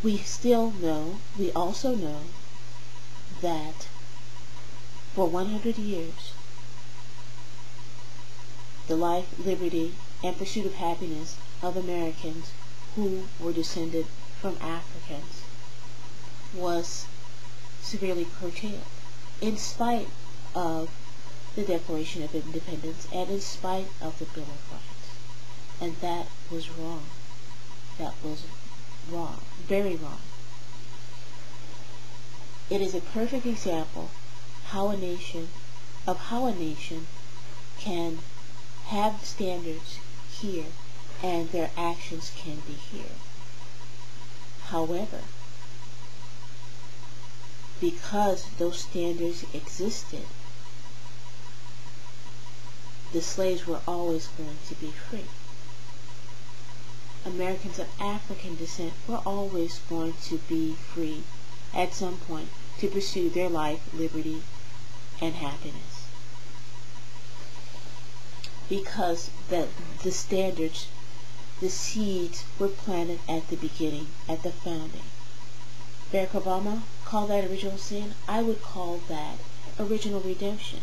we also know that for 100 years, the life, liberty, and pursuit of happiness of Americans who were descended from Africans was severely curtailed, in spite of the Declaration of Independence and in spite of the Bill of Rights. And that was wrong. That was wrong. Very wrong. It is a perfect example how a nation can have standards here and their actions can be here. However, because those standards existed, the slaves were always going to be free. Americans of African descent were always going to be free at some point to pursue their life, liberty, and happiness. Because the standards, the seeds were planted at the beginning, at the founding. Barack Obama called that original sin. I would call that original redemption.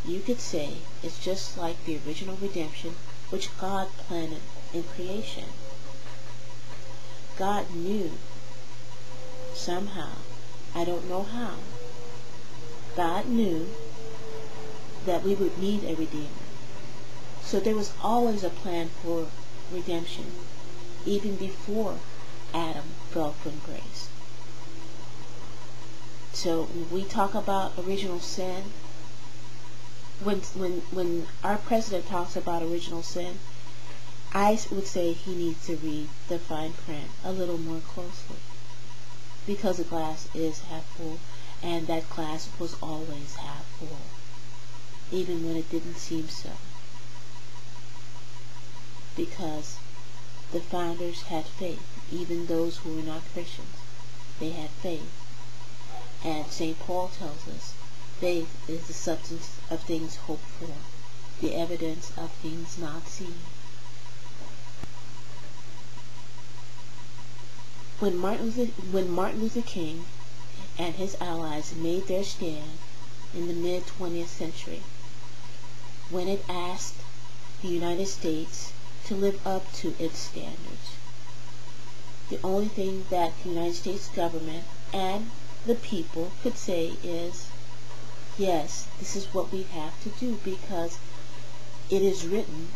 You could say it's just like the original redemption which God planted in creation. God knew somehow, I don't know how, God knew that we would need a Redeemer. So there was always a plan for redemption, even before Adam fell from grace. So when we talk about original sin, when our president talks about original sin, I would say he needs to read the fine print a little more closely, because the glass is half full, and that glass was always half full, even when it didn't seem so. Because the founders had faith, even those who were not Christians. They had faith. And St. Paul tells us, faith is the substance of things hoped for, the evidence of things not seen. When Martin Luther King and his allies made their stand in the mid-20th century, when it asked the United States to live up to its standards, the only thing that the United States government and the people could say is, yes, this is what we have to do, because it is written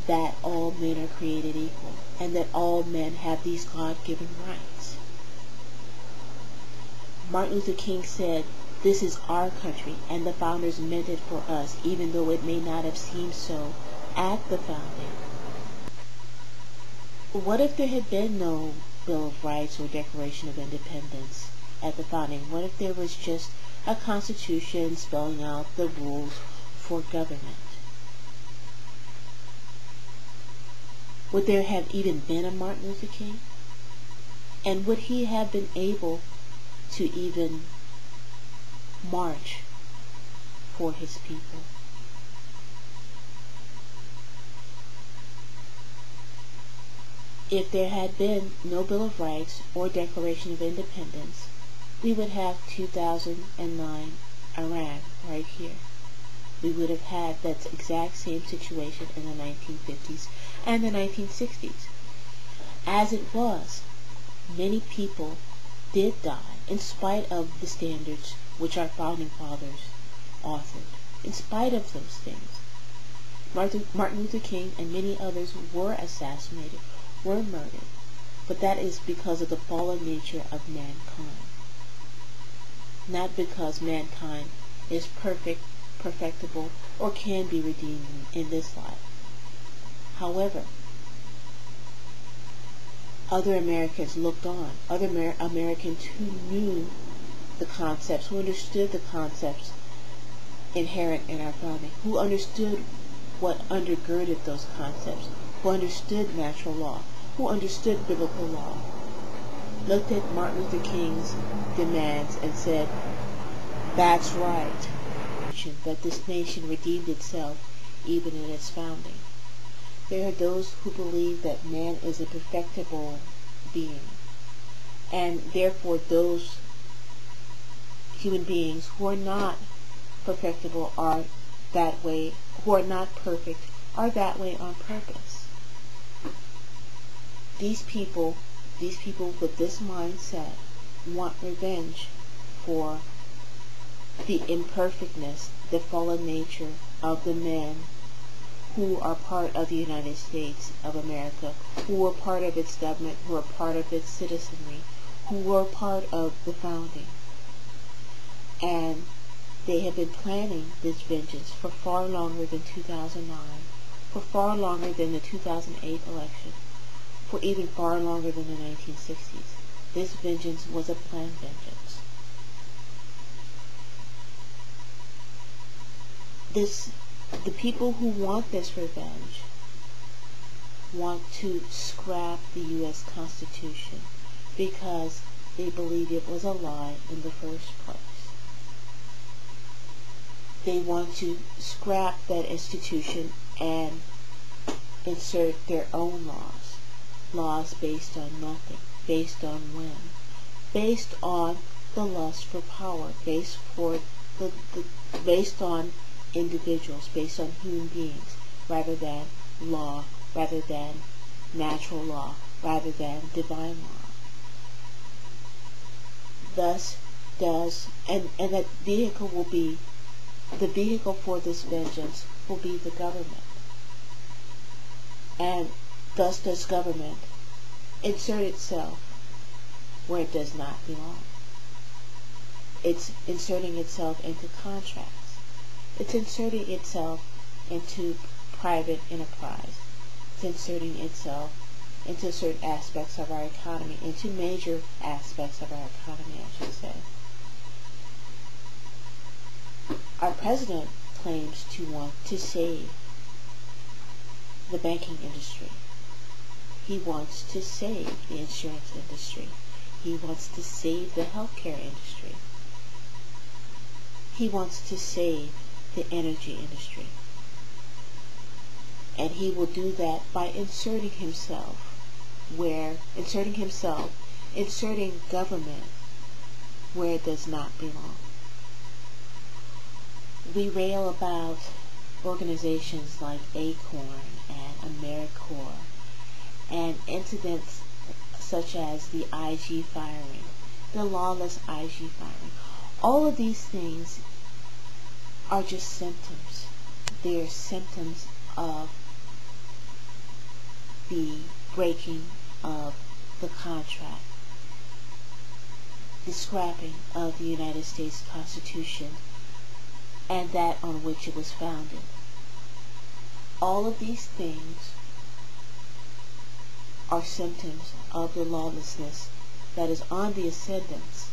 that all men are created equal and that all men have these God-given rights. Martin Luther King said, this is our country and the founders meant it for us, even though it may not have seemed so at the founding. What if there had been no Bill of Rights or Declaration of Independence at the founding? What if there was just a constitution spelling out the rules for government? Would there have even been a Martin Luther King? And would he have been able to even march for his people? If there had been no Bill of Rights or Declaration of Independence, we would have 2009 Iran right here. We would have had that exact same situation in the 1950s and the 1960s. As it was, many people did die in spite of the standards which our founding fathers authored. In spite of those things, Martin Luther King and many others were assassinated, were murdered, but that is because of the fallen nature of mankind. Not because mankind is perfect, perfectible, or can be redeemed in this life. However, other Americans looked on, other Americans who knew the concepts, who understood the concepts inherent in our founding, who understood what undergirded those concepts, who understood natural law, who understood biblical law, looked at Martin Luther King's demands and said, that's right, that this nation redeemed itself even in its founding. There are those who believe that man is a perfectible being, And therefore those human beings who are not perfectible are that way, who are not perfect, are that way on purpose. These people with this mindset want revenge for the imperfectness, the fallen nature of the men who are part of the United States of America, who were part of its government, who are part of its citizenry, who were part of the founding. And they have been planning this vengeance for far longer than 2009, for far longer than the 2008 election, for even far longer than the 1960s. This vengeance was a planned vengeance. The people who want this revenge want to scrap the U.S. Constitution because they believe it was a lie in the first place. They want to scrap that institution and insert their own laws based on nothing, based on whim, based on the lust for power, based on individuals, based on human beings, rather than law, rather than natural law, rather than divine law. Thus and that vehicle will be, the vehicle for this vengeance will be the government. And thus does government insert itself where it does not belong. It's inserting itself into contracts. It's inserting itself into private enterprise. It's inserting itself into certain aspects of our economy, into major aspects of our economy, I should say. Our president claims to want to save the banking industry. He wants to save the insurance industry. He wants to save the healthcare industry. He wants to save the energy industry. And he will do that by inserting government where it does not belong. We rail about organizations like ACORN and AmeriCorps and incidents such as the IG firing, the lawless IG firing. All of these things are just symptoms. They are symptoms of the breaking of the contract, the scrapping of the United States Constitution and that on which it was founded. All of these things are symptoms of the lawlessness that is on the ascendance